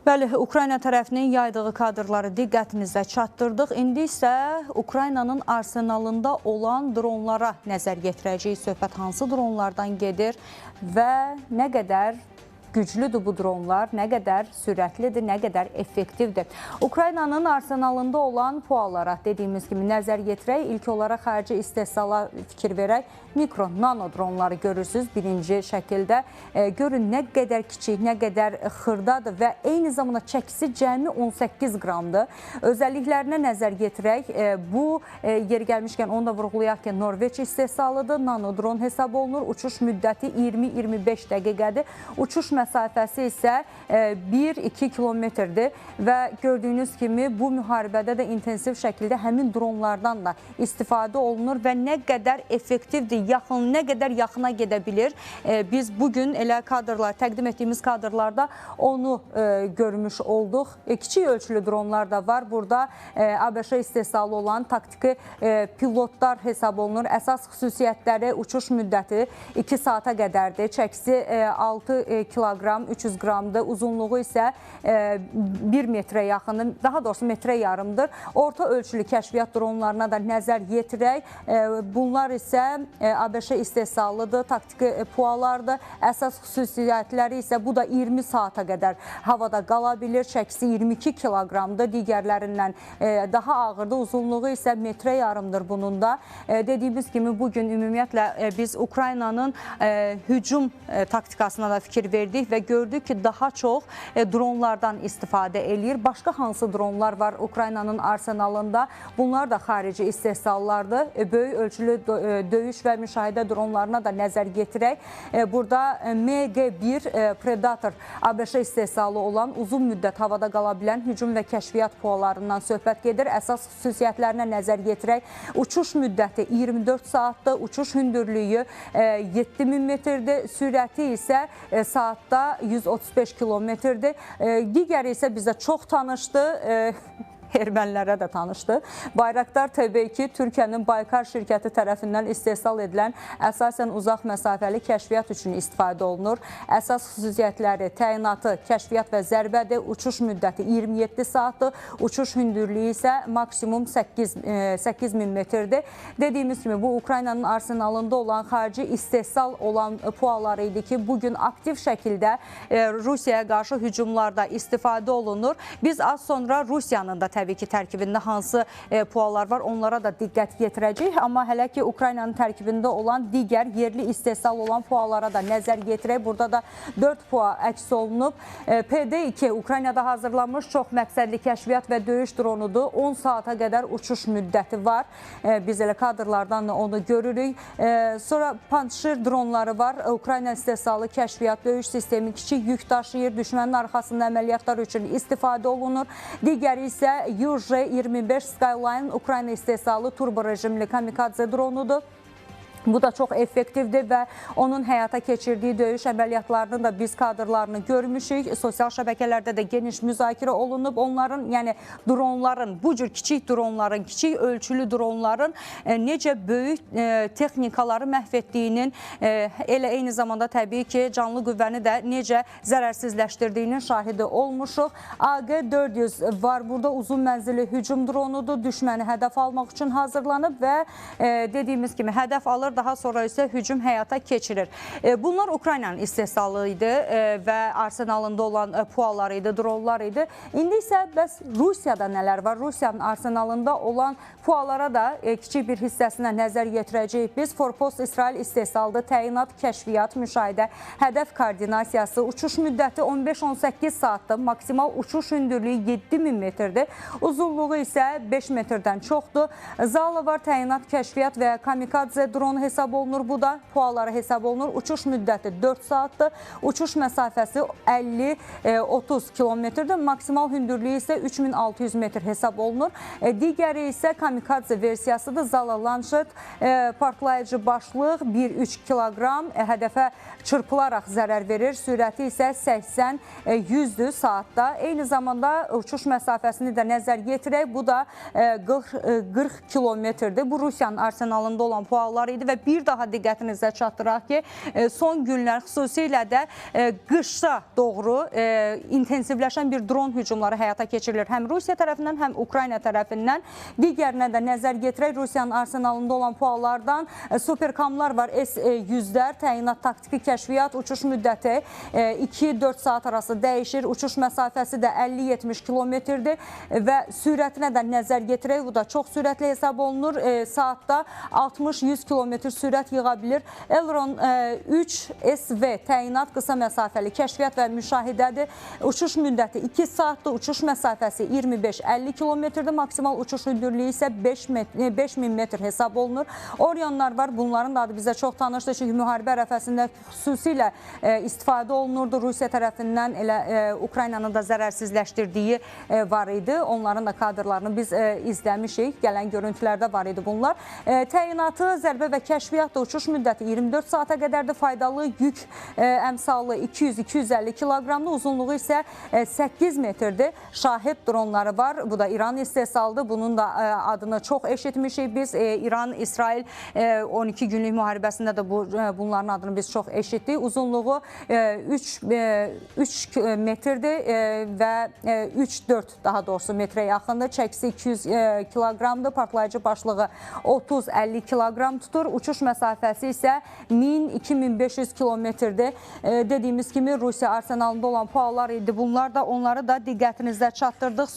Bəli, Ukrayna tərəfinin yaydığı kadrları diqqətinizə çatdırdıq. İndi isə Ukraynanın arsenalında olan dronlara nəzər yetirəcəyik. Söhbət hansı dronlardan gedir və nə qədər güclüdür bu dronlar, nə qədər sürətlidir, nə qədər effektivdir. Ukraynanın arsenalında olan PUA-lara dediyimiz kimi nəzər yetirək. İlk olaraq xarici istehsala fikir verək. Mikro, nano dronları görürsünüz birinci şəkildə. Görün nə qədər kiçik, nə qədər xırdadır və eyni zamanda çəkisi cəmi 18 qramdır. Özəlliklərinə nəzər yetirək. Bu yer gəlmişkən onu da vurğulayaq ki, Norveç istehsalıdır. Nano dron hesab olunur. Uçuş müddəti 20-25 dəqiqədir. Uçuş məsafəsi isə 1-2 kilometrdir və gördüyünüz kimi bu müharibədə də intensiv şəkildə həmin dronlardan da istifadə olunur və nə qədər effektivdir, nə qədər yaxına gedə bilir. Biz bugün elə kadrlar, təqdim etdiyimiz kadrlarda onu görmüş olduq. Kiçik ölçülü dronlar da var. Burada ABŞ istehsalı olan taktiki pilotlar hesab olunur. Əsas xüsusiyyətləri uçuş müddəti 2 saata qədərdir. Çəkisi 6 kiloqram, 300 qramdır. Uzunluğu isə 1 metrə yaxındır. Daha doğrusu metrə yarımdır. Orta ölçülü kəşfiyyat dronlarına da nəzər yetirək. Bunlar isə ABŞ istehsalıdır, taktiki PUA-lardır. Əsas xüsusiyyətləri isə bu da 20 saata qədər havada qala bilir. Çəkisi 22 kiloqramdır. Digərlərindən daha ağırdır. Uzunluğu isə metrə yarımdır bunun da. Dediyimiz kimi bugün ümumiyyətlə biz Ukraynanın hücum taktikasına da fikir verdik və gördük ki, daha çox dronlardan istifadə eləyir. Başqa hansı dronlar var Ukraynanın arsenalında? Bunlar da xarici istehsallardır. Böyük ölçülü döyüş və müşahidə dronlarına da nəzər yetirək. Burada MG-1 Predator ABŞ istehsalı olan uzun müddət havada qala bilən hücum və kəşfiyyat PUA-larından söhbət gedir. Əsas xüsusiyyətlərinə nəzər yetirək. Uçuş müddəti 24 saatdır. Uçuş hündürlüyü 7000 metrdir. Sürəti isə saatda 135 kilometrdir. Digəri isə bizə çox tanışdır. Ermənilərə də tanışdı. Bayraktar təbii ki, Türkiyənin Baykar şirkəti tərəfindən istehsal edilən əsasən uzaq məsafəli kəşfiyyat üçün istifadə olunur. Əsas xüsusiyyətləri təyinatı, kəşfiyyat və zərbədir. Uçuş müddəti 27 saatdır. Uçuş hündürlüyü isə maksimum 8000 metrdir. Dediyimiz kimi bu Ukraynanın arsenalında olan xarici istehsal olan PUA-lar idi ki, bugün aktiv şəkildə Rusiyaya qarşı hücumlarda istifadə olunur. Biz az sonra Rusiyanın da təbii ki, tərkibində hansı PUA-lar var, onlara da diqqət yetirəcək. Amma hələ ki, Ukraynanın tərkibində olan digər yerli istehsal olan PUA-lara da nəzər yetirək. Burada da 4 PUA əks olunub. PD-2 Ukraynada hazırlanmış çox məqsədli kəşfiyyat və döyüş dronudur. 10 saata qədər uçuş müddəti var. Biz elə kadrlardan da onu görürük. Sonra Panşir dronları var. Ukrayna istehsalı kəşfiyyat, döyüş sistemi kiçik yük daşıyır. Düşmənin arxasında əməliyyatlar üçün istifadə olunur. Digəri isə UJ-25 Skyline Ukrayna istehsalı turbo rejimli kamikadze dronudur. Bu da çox effektivdir və onun həyata keçirdiyi döyüş əməliyyatlarının da biz kadrlarını görmüşük. Sosial şəbəkələrdə də geniş müzakirə olunub. Onların, yəni dronların, bu cür kiçik dronların, kiçik ölçülü dronların necə böyük texnikaları məhv etdiyinin, elə eyni zamanda təbii ki, canlı qüvvəni də necə zərərsizləşdirdiyinin şahidi olmuşuq. AG-400 var. Burada uzun mənzilli hücum dronudur. Düşməni hədəf almaq üçün hazırlanıb və dediyimiz kimi hədəf alır. Daha sonra isə hücum həyata keçirir. Bunlar Ukraynanın istehsalı idi və arsenalında olan PUA-lar idi, dronlar idi. İndi isə bəs Rusiyada nələr var? Rusiyanın arsenalında olan PUA-lara da kiçik bir hissəsinə nəzər yetirəcəyik. Biz Forpost İsrail istehsalıdır, təyinat, kəşfiyyat, müşahidə, hədəf koordinasiyası, uçuş müddəti 15-18 saatdır. Maksimal uçuş hündürlüyü 7000 metrdir. Uzunluğu isə 5 metrdən çoxdur. Zala var, təyinat, kəşfiyyat və kamikadze dronu hesab olunur. Bu da PUA-lara hesab olunur. Uçuş müddəti 4 saatdır. Uçuş məsafəsi 50-30 kilometrdir. Maksimal hündürlüyü isə 3600 metr hesab olunur. Digəri isə kamikadze versiyasıdır. Zala Lancet, partlayıcı başlıq 1-3 kiloqram hədəfə çırpılaraq zərər verir. Sürəti isə 80-100 saatda. Eyni zamanda uçuş məsafəsini də nəzər yetirək. Bu da 40 kilometrdir. Bu Rusiyanın arsenalında olan PUA-lar idi və bir daha diqqətinizə çatdıraq ki, son günlər xüsusilə də qışda doğru intensivləşən bir dron hücumları həyata keçirilir. Həm Rusiya tərəfindən, həm Ukrayna tərəfindən. Digərinə də nəzər yetirək, Rusiyanın arsenalında olan PUA-lardan superkamlar var, S-100-lər, təyinat taktiki kəşfiyyat, uçuş müddəti 2-4 saat arası dəyişir, uçuş məsafəsi də 50-70 kilometrdir və sürətinə də nəzər yetirək, bu da çox sürətli hesab olunur, saatda 60-100 kilometr sürət yığa bilir. Elron 3SV təyinat qısa məsafəli kəşfiyyat və müşahidədir. Uçuş müddəti 2 saatdır, uçuş məsafəsi 25-50 kilometrdir, maksimal uçuş hündürlüyü isə 5000 metr hesab olunur. Orionlar var, bunların da adı bizə çox tanışdır, çünki müharibə ərəfəsində xüsusilə istifadə olunurdu. Rusiya tərəfindən elə Ukraynanın da zərərsizləşdirdiyi var idi. Onların da kadrlarını biz izləmişik. Gələn görüntülərdə var idi bunlar. Təyinatı, zərbə və kəşfiyyatda uçuş müddəti 24 saata qədərdir. Faydalı yük əmsalı 200-250 kiloqramlı, uzunluğu isə 8 metrdir. Şahid dronları var. Bu da İran istehsalıdır. Bunun da adını çox eşitmişik biz. İran-İsrail 12 günlük müharibəsində də bunların adını biz çox eşitdik. Uzunluğu 3 metrdir və 3-4 daha doğrusu metrə yaxındır. Çəkisi 200 kiloqramdır. Partlayıcı başlığı 30-50 kiloqram tutur. Uçuş məsafəsi isə 1000-2500 kilometrdir. Dediyimiz kimi Rusiya arsenalında olan PUA-lar idi. Bunlar da onları da diqqətinizdə çatdırdıq.